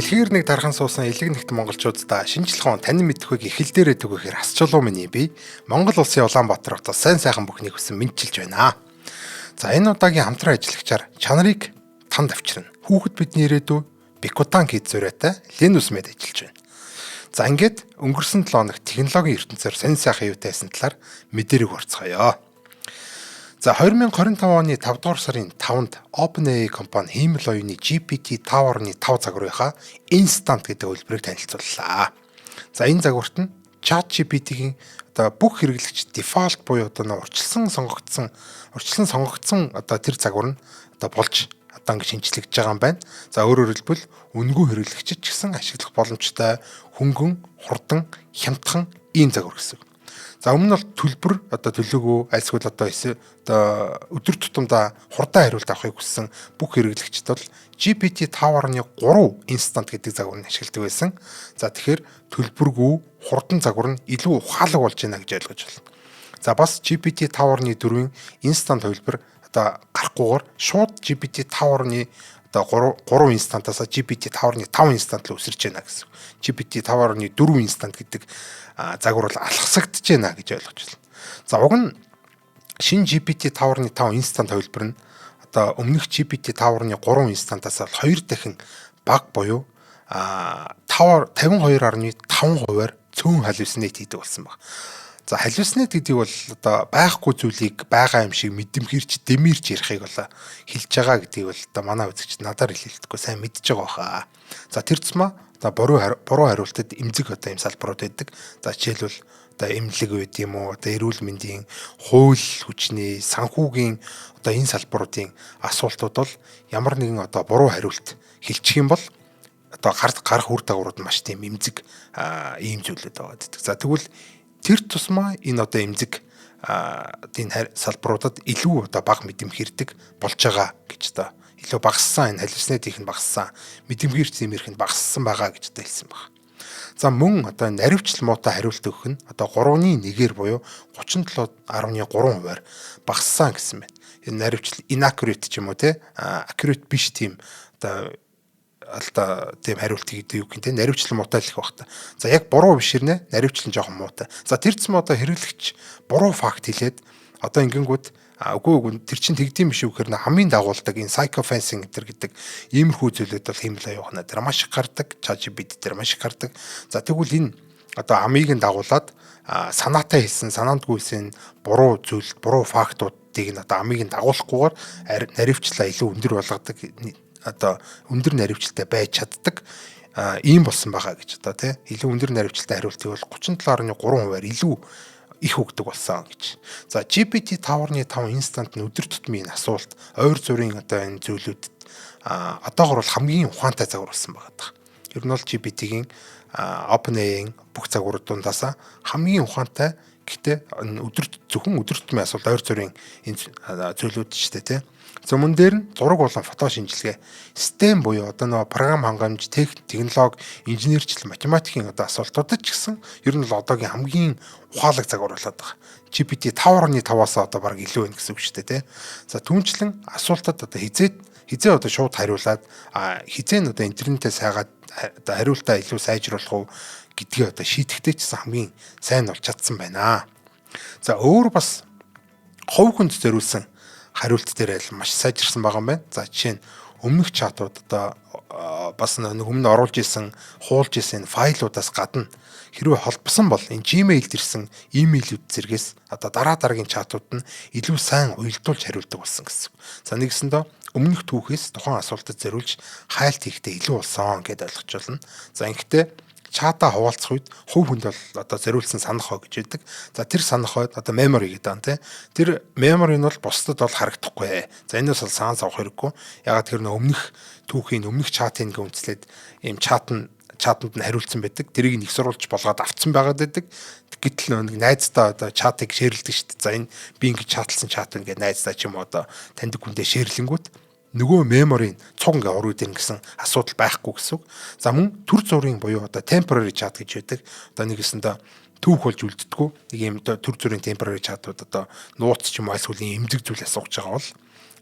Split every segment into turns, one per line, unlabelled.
Дэлхийр нэг дархан суусан элэг нэгт монголчуудаа шинжлэх ухаан танин мэдхүйг эхэл дээрээ түгээхээр асчулуу миний би Монгол улсын Улаанбаатар хотод сайн сайхан бүхнийг хүсэн мэдчилж байна. За энэ удаагийн хамтран ажиллагчаар чанарыг танд авчирна. Хүүхэд бидний ирээдүй Бикутан кит зураатай Linux мэд ажиллаж байна. За ингээд өнгөрсөн 7 хоногт технологийн ертөнцөөр сайн сайхан юутайсан талаар мэдэрэг орцгоё. За 2025 оны 5 дугаар сарын 5-нд OpenAI компани хиймэл оюуны GPT-5.5 загварынхаа Instant гэдэг хэлбэрийг танилцууллаа. За энэ загварт нь ChatGPT-ийн бүх хэрэглэгч default буюу урьдчилан сонгогдсон тэр загвар нь болж ингээд шинжлэгдэж байгаа юм байна. За өөрөөр хэлбэл үнэгүй хэрэглэгчид ч гэсэн ашиглах боломжтой хөнгөн, хурдан, хямдхан ийм загвар гэсэн. За өмнө нь бол төлбөр төлөөгүй альсгүй өдөр тутамдаа хурдан хариулт авахыг хүссэн бүх хэрэглэгчид бол GPT-5.3 Instant гэдэг загварыг ашигладаг байсан. За тэгэхээр төлбөргүй хурдан загвар нь илүү ухаалаг болж байна гэж ойлгож байна. За бас GPT-5.4-ийн Instant хувилбар гарахгүйгээр шууд GPT-5.3 инстантаас GPT-5.5 инстант руу өсөрч байна гэсэн. GPT-5.4 инстант гэдэг загвар бол алхасагдж байна гэж ойлгож байна. За уг нь шинэ GPT-5.5 инстант хувилбар нь өмнөх GPT-5.3 инстантаас 2 дахин бага буюу 52.5%-аар цөөн халюцинейт хийдэг болсон баг. За халюцинейт гэдэг бол байхгүй зүйлийг байгаа юм шиг мэдэмхэрч дэмэрч ярихыг бол хэлж байгаа гэдгийг бол манай үзэгчид надаар хэлэлдэхгүй сайн мэдж байгаа баха. За тэр цэма буруу хариултад эмзэг ийм салбарууд байдаг. За жишээлбэл эмнэлэг үед юм уу эрүүл мэндийн хууль хүчний санхүүгийн энэ салбаруудын асуултууд бол ямар нэгэн буруу хариулт хэлчих юм бол гарах үр дагаврууд маш тийм эмзэг ийм зүйлүүд байгаа гэдэг. За тэгвэл тэр тусмаа энэ эмзэг энэ салбаруудад илүү бага мэдэмхэрдэг болж байгаа гэж илүү багассан энэ халюцинатийн багассан мэдэмхэрч зэмэрх нь багассан байгаа гэж хэлсэн байна. За мөн наривчлал муутай хариулт өгөх нь 3.1-ээр буюу 37.3%-аар багассан гэсэн байна. Энэ наривчлал inaccurate ч юм уу accurate биш тийм тийм хариулт гэдэг юу гэнтэй наривчлал муутай л их багта. За яг буруу биширнэ наривчлал жоохон муутай. За тэр цэм хэрэглэгч буруу факт хэлээд ингэнгүүт үгүй тэр чинь тэгдэм биш үү гэхээр хамгийн дагуулдаг энэ psychofencing гэдэг иймэрхүү зүйлүүд бол хиймэл аюухна тэр маш их гардаг ChatGPT тэр маш их гардаг. За тэгвэл энэ амийг нь дагуулад санаатай хэлсэн санаандгүй хэлсэн буруу зүйл буруу фактуудыг нь амийг нь дагуулахгүйгээр наривчлаа илүү өндөр болгодог өндөр наривчлалтай байж чаддаг ийм болсон байгаа гэж илүү өндөр наривчлалтай хариултыг бол 37.3%-аар илүү их өгдөг болсон гэж. За GPT-5.5 инстант нь өдөр тутмын асуулт, ойр зүрийн энэ зүйлүүд одоогор бол хамгийн ухаантай загвар болсон байгаа. Ер нь бол GPT-гийн OpenAI-ийн бүх загварууд дундаас хамгийн ухаантай гэхдээ зөвхөн өдөр тутмын асуулт, ойр зүрийн энэ зүйлүүд ч тийм. Зөвмөн дээр нь зураг болон фото шинжилгээ, STEM буюу програм хангамж, технологи, инженерчлэл, математикийн асуултуудад ч гэсэн ер нь л одоогийн хамгийн ухаалаг загвар болоод байгаа. GPT-5.5-аас баг илүү байна гэсэн үг шүү дээ, тий. За түүнчлэн асуултад хизээ шууд хариулаад хизээ интернетээс хайгаад хариултаа илүү сайжруулах уу гэдгийг шийдэхдээ ч хамгийн сайн болж чадсан байна. За өөр бас хувь хүнд зориулсан хариулт дээр маш сайжирсан байгаа юм байна. За жишээ нь өмнөх чатууд бас өмнө оруулж исэн, хуулж исэн файлуудаас гадна хэрвээ холбосон бол энэ Gmail-д ирсэн имэйлүүд зэргээс дараа дараагийн чатууд нь илүү сайн уялдуулж хариулдаг болсон гэсэн. За нэгсэндээ өмнөх түүхээс тухайн асуултад зориулж хайлт хийхдээ илүү болсон гэдээ ойлгож байна. За ингэхдээ чата хуваалцах үед хувь хүнд бол зориулсан санах хоо гэж байдаг. За тэр санах хойд memory гэдэг юм тий. Тэр memory нь бол бусдад бол харагдахгүй. За энэс бол санаа зовох хэрэггүй. Ягаад тэр өмнөх түүхийн өмнөх чатын үндэслээд ийм чатанд нь хариулсан байдаг. Тэрийг нэг сурвалж болгоод авцсан байгаад байдаг. Гэтэл нэг найздаа чатыг шеэрлдэг шүү дээ. За энэ би ингэж чатлсан чат байна гэдэг найздаа ч юм уу таньдаг хүндээ шеэрлэнгүүт нөгөө memory цуг ингээ ороод ирнэ гэсэн асуудал байхгүй гэсэн үг. За мөн төр зургийн буюу temporary chat гэж байдаг. Нэгэсэндээ түүх болж үлддэггүй. Нэг юм төр зүрийн temporary chat-ууд нууц ч юм уу альсгүйлийн эмзэг зүйл асууж байгаа бол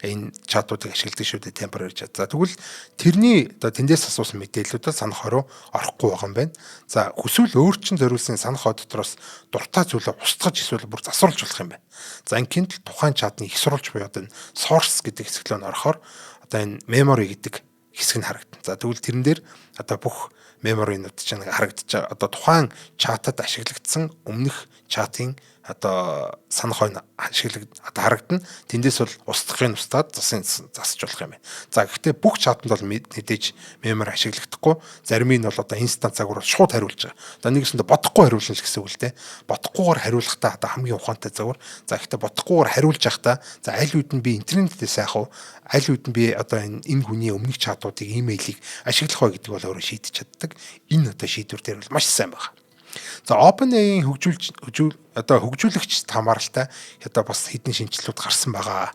энэ чатуудыг ашигладаг шүү дээ temporary chat. За тэгвэл тэрний одоо тэндээс асуусан мэдээллүүдээ санах хороо орохгүй байгаа юм байна. За хүсвэл өөр чин зориулсан санах хоо дотроос дуртай зүйлээ устгаж эсвэл бүр засварлаж болох юм байна. За ингээд л тухайн чатны их сурвалж буюу одоо энэ source гэдэг хэсэглөө орохоор одоо энэ memory гэдэг хэсэг нь харагдана. За тэгвэл тэрэн дээр одоо бүх memory-нууд чинь харагдаж байгаа. Одоо тухайн чатад ашиглагдсан өмнөх чатын одоо санах хойно одоо харагдана. Тэндээс бол устгахын устдаад засаж болох юм байна. За гэхдээ бүх чатанд бол мэдээж memory ашиглагдахгүй. Зарим нь бол одоо instant загвар шууд хариулж байгаа. Одоо нэгэсэндээ бодохгүй хариулна л гэсэн үг л дээ. Бодохгүйгээр хариулахдаа одоо хамгийн ухаантай загвар. За гэхдээ бодохгүйгээр хариулж явахдаа за аль үед нь би интернетээс яах вэ? Аль үед нь би одоо энэ хүний өмнөх чатуудыг имэйлийг ашиглах вэ гэдэг бол өөрөө шийдэж чаддаг. Энэ одоо шийдвэр дээр бол маш сайн байна. За OpenAI-ийн хөгжүүлэгчд хамааралтай одоо бас хэдэн шинжилгүүд гарсан байгаа.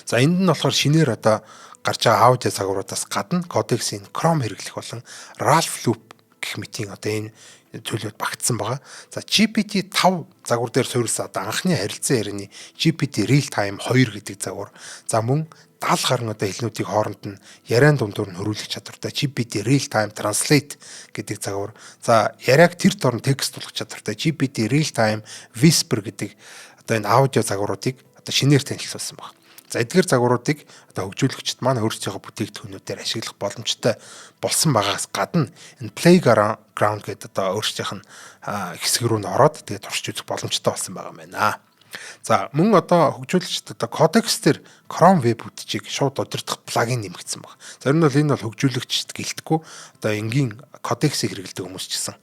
За энд нь болохоор шинээр одоо гарч байгаа аудио загваруудаас гадна Codex-ийн Chrome хэрэглэх болон Ralph Loop гэх мэтийн одоо энэ зүйлүүд багтсан байгаа. За GPT-5 загвар дээр суурилсан одоо анхны харилцан ярианы GPT Real Time 2 гэдэг загвар. За мөн 70 гаруй одоо хэлнүүдийг хооронд нь яриан дундуур нь хөрвүүлэх чадвартай GPT Real Time Translate гэдэг загвар. За яриаг тэр дор нь текстуулах чадвартай GPT Real Time Whisper гэдэг одоо энэ аудио загваруудыг одоо шинээр танилцуулсан байна. За эдгээр загваруудыг одоо хөгжүүлэгчид маань өөрсдийнхөө бүтээгдэхүүнүүдээр ашиглах боломжтой болсон байгаас гадна энэ Playground гэдэг одоо өөрсдийнх нь хэсэг рүү н ороод тэгээд туршиж үзэх боломжтой болсон байгаа юм байна. За мөн одоо хөгжүүлэгчид одоо Codex дээр Chrome web бүтчийг шууд удирдах плагин нэмэгдсэн баг. Зарим нь бол энэ бол хөгжүүлэгчд гэлтгүй одоо энгийн Codex-ийг хэрэглэдэг хүмүүс ч гэсэн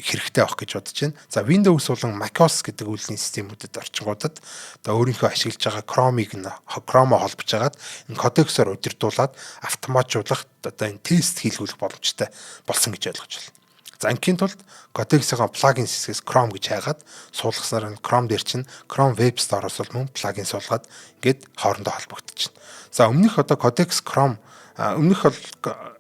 хэрэгтэй авах гэж бодож байна. За Windows болон macOS гэдэг үйлдвэрлэлийн системүүдэд орчингуудад одоо өөрийнхөө ашиглаж байгаа Chrome-ыг Chrome-о холбож агаад энэ Codex-оор удирдуулад автоматжуулах одоо энэ тест хийлгүүлэх боломжтой болсон гэж ойлгож байна. За ингийн тулд Codex-ийн плагин хэсгээс Chrome гэж хайгаад суулгаснаар нь Chrome дээр чинь Chrome Web Store-оос бол мөн плагин суулгаад ингээд хоорондоо холбогдчихно. За өмнөх одоо Codex Chrome өмнөх бол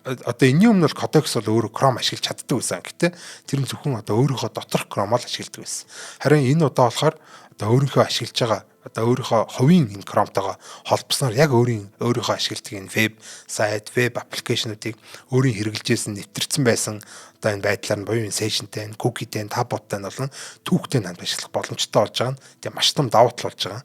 одоо энэний өмнө бол Codex бол өөрөө Chrome ашиглаж чаддаг байсан. Гэхдээ тэр нь зөвхөн одоо өөрийнхөө доторх Chrome-ол ашигладаг байсан. Харин энэ удаа болохоор одоо өөрийнхөө ашиглаж байгаа одоо өөрийнхөө хувийн энэ Chrome-тойгоо холбосноор яг өөрийнхөө ашигладаг энэ веб сайт, веб аппликейшнуудыг өөрийн хэрэглэжсэн нэвтэрсэн байсан одоо энэ байдлаар нь буюу session-тэй, cookie-тэй, tab-уудтай нь болон түүхтэй хамт ажиллах боломжтой болж байгаа нь тийм маш том давуу тал болж байгаа.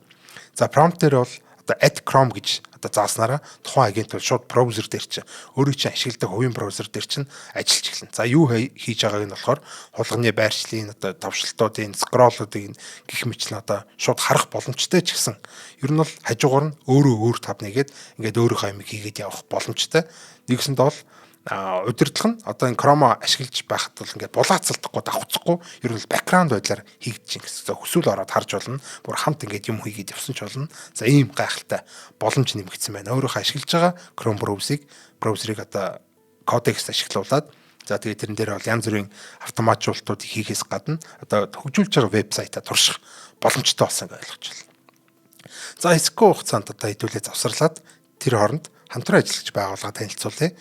За prompt дээр бол одоо add Chrome гэж одоо зааснараа тухайн агент бол шууд браузер дээр чинь өөрөө чинь ашигладаг хувийн браузер дээр чинь ажиллаж эхэлнэ. За юу хийж байгааг нь болохоор хулганы байршлын одоо тавшилтуудын скроллуудыг гих мэтлэн одоо шууд харах боломжтой ч гэсэн ер нь бол хажуугаар нь өөр тав нэгээд ингээд өөрийнхөө амиг хийгээд явах боломжтой. Нэгсэнд бол удирдлага нь одоо энэ Chrome ашиглаж байхад бол ингээд булаацалдахгүй давхцахгүй ер нь бол background байдлаар хийгдэж байна гэсэн. Хүсвэл ороод харж болно. Бүр хамт ингээд юм хийгээд явсан ч болно. За ийм гайхалтай боломж нэмэгдсэн байна. Өөрийнхөө ашиглаж байгаа Chrome браузерыг одоо Codex ашиглуулад за тэгээд тэрэн дээр бол янз бүрийн автоматжуулалтуудыг хийхээс гадна одоо хөгжүүлж байгаа вебсайтаа турших боломжтой болсон гэж ойлгож байна. За эсэхүү хугацаанд одоо хэдүүлээ завсарлаад тэр хооронд хамтран ажиллаж байгууллага танилцуулъя.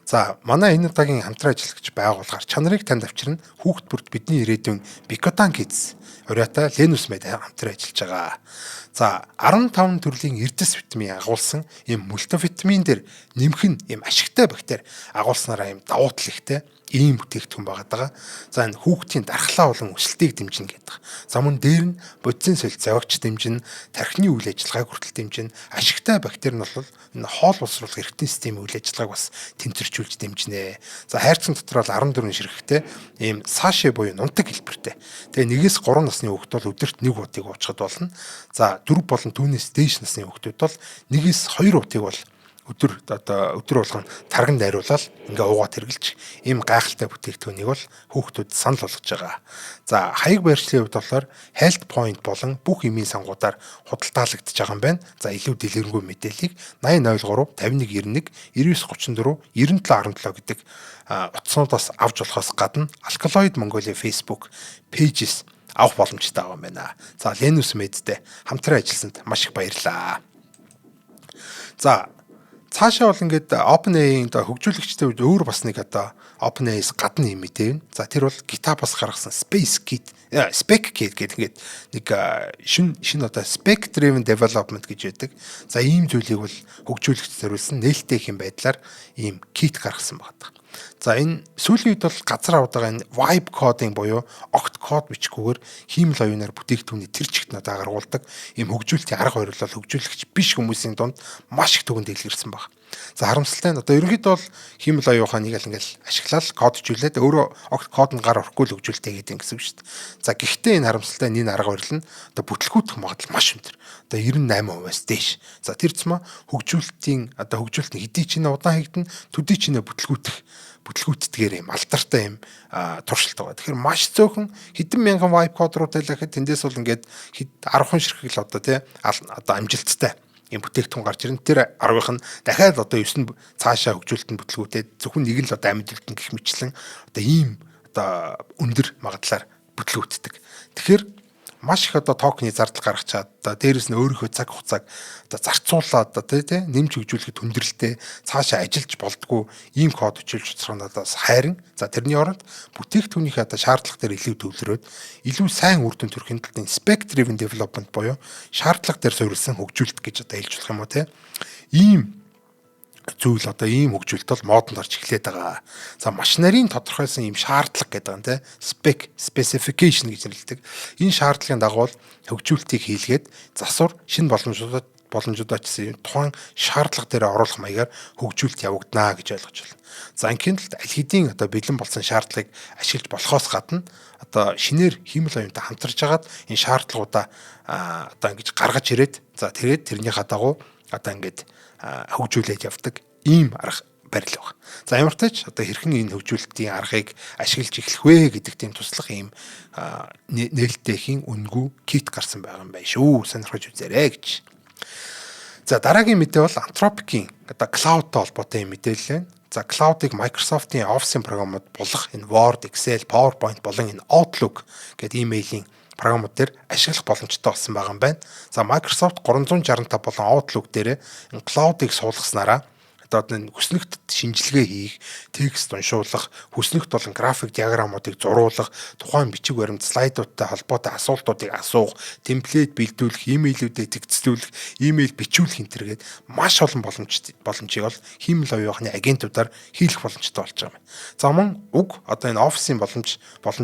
За манай энэ удаагийн хамтран ажиллагч байгууллагаар чанарыг танд авчирна хүүхд бүрт бидний ирээдүйн Bikotan Kids уриатай Linus Med хамтран ажиллаж байгаа. За 15 төрлийн эрдэс витамин агуулсан ийм мультивитамин дээр нэмэх нь ийм ашигтай бактери агуулснараа ийм давуу тал ихтэй ийм бүтээгдэхүүн байгаа. За энэ хүүхдийн дархлаа болон өсөлтийг дэмжинэ гэдэг. За мөн дээр нь бодисын солилцоо завагч дэмжинэ, тархины үйл ажиллагааг хүртэл дэмжинэ. Ашигтай бактери нь бол энэ хоол боловсруулах эргэтийн системийн үйл ажиллагааг бас тэнцвэржүүлж дэмжинэ. За хайрцаг дотор бол 14 ширхэгтэй ийм саше буюу нунтаг хэлбэртэй. Тэгээ 1-3 насны хүүхэд бол өдөрт 1 утыг уучхад болно. За 4 болон түүнээс дээш насны хүүхдүүд бол 1-2 утыг бол өдөр болгон тарган дайруулаад ингээ уугаад хэрглэж ийм гайхалтай бүтээгдэхүүнийг бол хүүхдүүд санал болгож байгаа. За хаяг байршлын хувьд болохоор health point болон бүх эмийн сангуудаар худалдаалагдж байгаа юм байна. За илүү дэлгэрэнгүй мэдээллийг 8003 5191 9934 9717 гэдэг утаснуудаас авч болохоос гадна Alkaloid Mongolia Facebook pages авах боломжтой байгаа юм байна. За Linus Med-тэй хамтран ажилласанд маш их баярлалаа. За цаашаа бол ингээд OpenAI-ийн хөгжүүлэгчтэй өөр бас нэг одоо OpenAI-с гадна юм мэдээ. За тэр бол GitHub-аас гаргасан Spec Kit гэдэг ингээд нэг шин одоо spec driven development гэж байдаг. За ийм зүйлийг бол хөгжүүлэгч зориулсан нээлттэй хэм байдлаар ийм kit гаргасан байна. За энэ сүүлийн үед бол газар авдаг энэ vibe coding буюу огт код бичгүүгээр хиймэл оюунаар бүтээгдэхүүний тэр чигт надад гаргуулдаг ийм хөгжүүлэлтийн арга барил бол хөгжүүлэгч биш хүмүүсийн дунд маш их түгэнд илэрсэн баг. За харамсалтай нь одоо ерөнхийдөө бол хиймэл оюухан нэг л ингээл ашиглаад код хичүүлээд өөрөө огт кодонд гар орохгүй л хөгжүүлэлтэй гэдэг гэсэн үг шүү дээ. За гэхдээ энэ харамсалтай нь энэ арга барил нь одоо бүтлгүүтэх магадлал маш өндөр. Одоо 98%-аас дээш. За тэр цэма хөгжүүлэлтийн хэдий ч нэ удаан хийгдэн төдий ч нэ бүтлгүүтдгээр юм алдартай юм туршилт байгаа. Тэгэхээр маш цөөхөн хэдэн мянган vibe кодруудтай л гэхэд тэндээс бол ингээд 10хан ширхэг л одоо тий одоо амжилттай юм бүтээгдэхүүн гарч ирэн тэр 10-ын нь дахиад одоо 9 нь цаашаа хөгжүүлэлтэн бүтлгүүтээд зөвхөн нэг нь л одоо амжилттай гэх мэтлэн одоо ийм одоо өндөр магадлалаар бүтлгүүтдэг. Тэгэхээр маш их одоо токны зардал гаргачаад одоо дээрэс нь өөрийнхөө цаг хугацааг одоо зарцуулаад одоо тий нэмж хөгжүүлэхэд хүндрэлтэй цаашаа ажиллаж болдгоо ийм код хичээлж цаанаас хайрын за тэрний оронд бүтээгдэхүүнийхээ одоо шаардлага дээр илүү төвлөрөөд илүү сайн үр дүн төрөхийн тулд spec driven development буюу шаардлага дээр суурилсан хөгжүүлэлт гэж одоо хэлж болох юм уу тий ийм зүйл одоо ийм хөгжүүлэлт бол модонд орж эхлээд байгаа. За машинарын тодорхойлсон ийм шаардлага гэдэг юм те specification гэж нэрлэдэг. Энэ шаардлагын дагуу хөгжүүлэлтийг хийлгээд засвар шинэ боломжуудад ч тухайн шаардлага дээр оруулах маягаар хөгжүүлэлт явагдана гэж ойлгож байна. За ингийн тулд аль хэдийн одоо бэлэн болсон шаардлагыг ашиглаж болохоос гадна одоо шинээр хиймэл оюунтай хамтарч хагаад энэ шаардлагуудаа одоо ингэж гаргаж ирээд за тэгээд тэрнийхээ дагуу одоо ингэж хөгжүүлээд явдаг ийм арга барил байна. За ямар ч тач одоо хэрхэн энэ хөгжүүлэлтийн аргыг ашиглаж эхлэх вэ гэдэг тийм туслах ийм нээлттэйхийн үнгүй кит гарсан байгаа юм байна шүү. Сонирхож үзээрэй гэж. За дараагийн мэдээ бол Anthropic-ийн одоо cloud-тай холбоотой юм мэдээлэл байна. За cloud-ыг Microsoft-ийн Office-ийн програмууд болох энэ Word, Excel, PowerPoint болон энэ Outlook гэдэг имэйлийн програмууд дээр ашиглах боломжтой болсон байгаа юм байна. За Microsoft 365 болон Outlook дээр энэ cloud-ыг суулгаснараа одоо энэ хүснэгт шинжилгээ хийх, текст уншуулах, хүснэгт болон график диаграмуудыг зуруулах, тухайн бичиг баримт слайдуудтай холбоотой асуултуудыг асуух, темплейт бэлдүүлэх, имэйлүүдэд тэгцлүүлэх, имэйл бичүүлэх энтергээд маш олон боломжийг бол хиймэл оюухны агентуудаар хийх боломжтой болж байгаа юм. За мөн одоо энэ Office-ийн боломж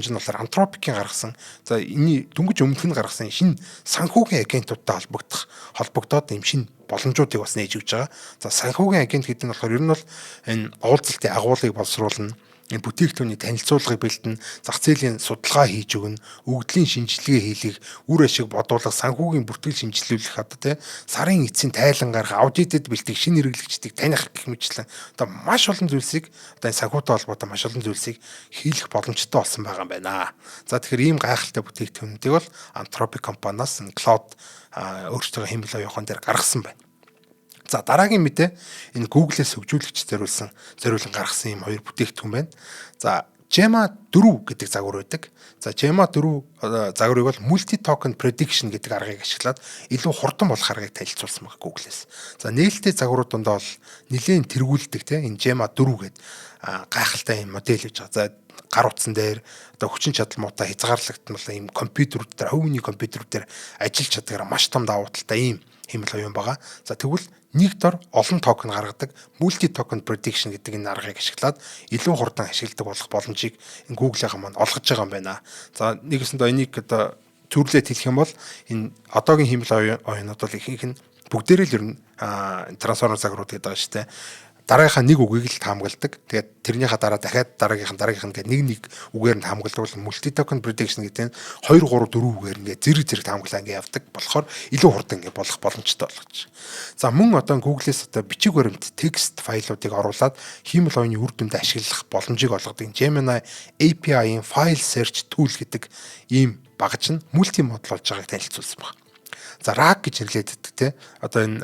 нь болохоор Anthropic-ийн гаргасан за энэ дөнгөж өмнөх нь гаргасан шинэ санхүүгийн агентуудтай холбогдоод юм шинэ боломжуудыг бас нээж өгч байгаа. За санхүүгийн агент гэдэг нь болохоор ер нь бол энэ уулзалтын агуулгыг боловсруулна, энэ бүтээгдэхүүний танилцуулгыг бэлдэнэ, зах зээлийн судалгаа хийж өгнө, өгдлийн шинжилгээ хийлгэх, үр ашиг бодуулах, санхүүгийн бүртгэл шинжилүүлэх одоо тий сарын эцсийн тайлан гарах, аудитэд бэлтгэх, шинэ хэрэглэгчдийг таних гэх мэтлэн одоо маш олон зүйлсийг одоо энэ санхүүтэй холбоотой маш олон зүйлсийг хийх боломжтой болсон байгаа юм байна. За тэгэхээр ийм гайхалтай бүтээгдэхүүнүүдийг бол Anthropic компаниас энэ cloud өөрсдөө хиймэл оюухан дээр гаргасан байна. За дараагийн мэдээ энэ Google-с хөгжүүлэгч зориулан гаргасан юм хоёр бүтээгдэхүүн байна. За Gemma 4 гэдэг загвар байдаг. За Gemma 4 загварыг бол multi token prediction гэдэг аргыг ашиглаад илүү хурдан болох аргыг танилцуулсан байна Google-с. За нээлттэй загварууд дондоо бол нэлээд тэргүүлдэг энэ Gemma 4 гэдэг гайхалтай юм модель гэж байгаа. За гар утсан дээр одоо хүчин чадал муутай хязгаарлагдмал ийм компьютерүүд дээр хувийн компьютерүүд дээр ажиллаж чаддгаар маш том давуу талтай ийм хиймэл оюун байгаа. За тэгвэл нэг дор олон токен гаргадаг multi token prediction гэдэг энэ аргыг ашиглаад илүү хурдан ашигладаг болох боломжийг Google-ийн маань олгож байгаа юм байна. За нэгэсэндээ энийг одоо зөвлөлт хэлэх юм бол энэ одоогийн хиймэл оюунууд бол ихэнх нь бүгдээрээ л ер нь трансформер загварууд гэдэг байгаа шүү дээ. Дараагийнхаа нэг үгийг л таамагладаг. Тэгээд тэрнийхээ дараа дахиад дараагийнх нь гэдэг нэг үгээр нь таамагладаг бол multi token prediction гэдэг нь 2 3 4 үгээр ингээд зэрэг таамаглаа ингээд явдаг болохоор илүү хурдан ингээд болох боломжтой болгож. За мөн одоо Google-с одоо бичиг баримт текст файлуудыг оруулаад хиймэл оюуны үр дүндээ ашиглах боломжийг олгодог Gemini API-ийн file search tool гэдэг ийм багаж нь multi model болж байгааг танилцуулсан байна. За RAG гэж нэрлэдэг те. Одоо энэ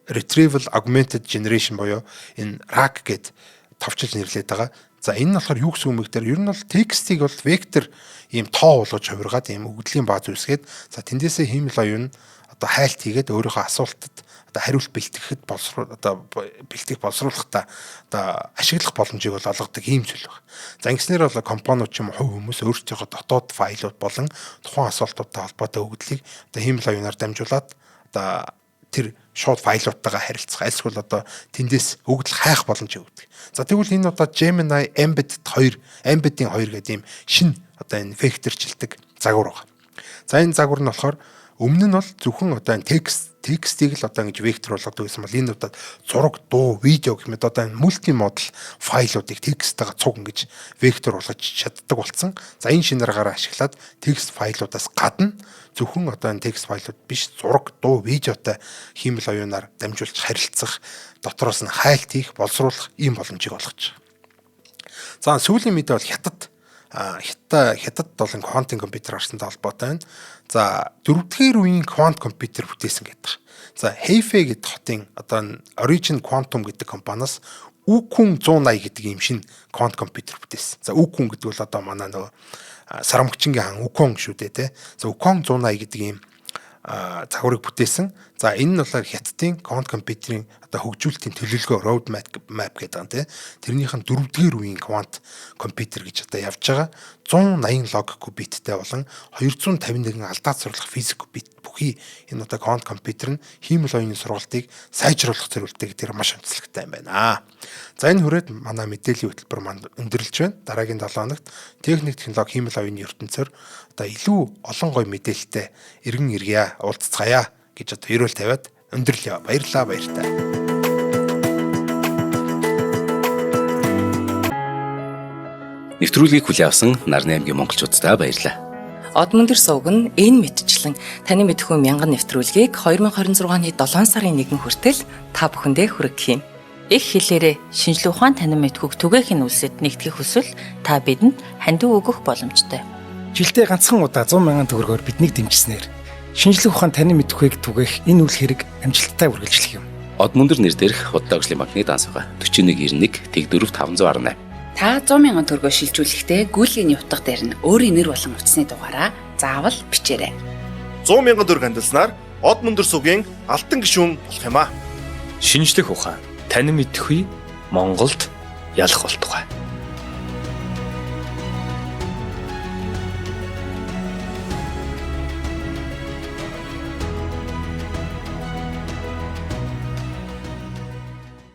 Retrieval Augmented Generation буюу энэ RAG гэд товчилж нэрлэдэг байгаа. За энэ нь болохоор юу гэсэн үг вэ? Ер нь бол текстийг бол вектор ийм тоо болгож хувиргаад ийм өгдлийн бааз үүсгээд за тэндээсээ хиймэл оюун одоо хайлт хийгээд өөрийнхөө асуултад одоо хариулт бэлтгэхэд бэлтгэх боловсруулахдаа одоо ашиглах боломжийг бол олгодог ийм зүйл байна. За ингэснээр бол компаниуд ч юм уу хувь хүмүүс өөрсдийнхөө дотоод файлууд болон тухайн асуултуудтай холбоотой өгөгдлийг одоо хиймэл оюунаар дамжуулаад одоо тэр шууд файлуудтайгаа харилцах альсгүй одоо тэндээс өгдөл хайх боломж өгдөг. За тэгвэл энэ удаа Gemini Embed-ийн 2 гэдэг ийм шинэ одоо энэ векторчлдэг загвар байна. За энэ загвар нь болохоор өмнө нь бол зөвхөн одоо энэ текстийг л одоо ингэж вектор болгодог гэсэн бол энэ удаад зураг, дуу, видео гэх мэт одоо энэ мультимодал файлуудыг текстэйгээ цуг ингэж вектор болгож чаддаг болсон. За энэ шинээр гараа ашиглаад текст файлуудаас гадна зөвхөн одоо энэ текст файлууд биш зураг, дуу, видеотой хиймэл оюунаар дамжуулж харилцах, дотроос нь хайлт хийх, боловсруулах ийм боломжийг олгож байгаа. За сүүлийн мэдээ бол хятад болон квантын компьютер гарсантай холбоотой байна. За 4-р үеийн квант компьютер бүтээсэн гэдэг. За Heife гэдэг хотын одоо Origin Quantum гэдэг компаниас Ukun 180 гэдэг ийм шинэ квант компьютер бүтээсэн. За Ukun гэдэг бол одоо манай нөгөө Сарамгчингийн хан Ukon шүү дээ те. За Ukon 180 гэдэг ийм загварыг бүтээсэн. За энэ нь болохоор хятадын квант компьютерийн одоо хөгжүүлэлтийн төлөвлөгөө road map гэдэг юм те. Тэрнийх нь 4-р үеийн квант компьютер гэж одоо явж байгаа. 180 логик биттэй болон 251 алдаа зурлах физик бит бүхий энэ одоо квант компьютер нь хиймэл оюуны сургалтыг сайжруулах зорилттой гэдэг маш онцлогтой юм байна. За энэ хүрээд манай мэдээллийн хөтөлбөр манд өндөрлж байна. Дараагийн 7 хоногт техник технологи хиймэл оюуны ертөнцөөр одоо илүү олон гой мэдээлэлтэй иргэн иргье уулзцаая гэж одоо ерөөл тавиад өндөрлөе. Баярлалаа баяртай.
Нэвтрүүлгийг хүлээн авсан Нарны аймгийн монголчуудаа баярлалаа.
Од мөндөр сувг нь энэ мэдчлэн таны мэдхүйн мянган нэвтрүүлгийг 2026 оны 7 сарын 1 хүртэл та бүхэндээ хүргэх юм. Их хэлээрээ шинжлэх ухаан танин мэдхүйг түгээх нь үлсэд нэгтгэх хүсвэл та бидэнд хандив өгөх боломжтой.
Жилдээ ганцхан удаа 100,000 төгрөгөөр биднийг дэмжснээр шинжлэх ухаан танин мэдхүйг түгээх энэ үйл хэрэг амжилттай үргэлжлэх юм.
Од мөндөр нэр дээрх Удаагийн банкны дансгаа 4191 тэг 4518.
Та 100,000 төгрөгөөр шилжүүлэхдээ гүйлгийн явтга дээр нь өөрийн нэр болон утасны дугаараа заавал бичээрэй.
100,000 төгрөг хандалснаар Од мөндөр сувгийн алтан гишүүн болох юм а.
Шинжлэх ухаан танин мэдхгүй Монголд ялах болтугай.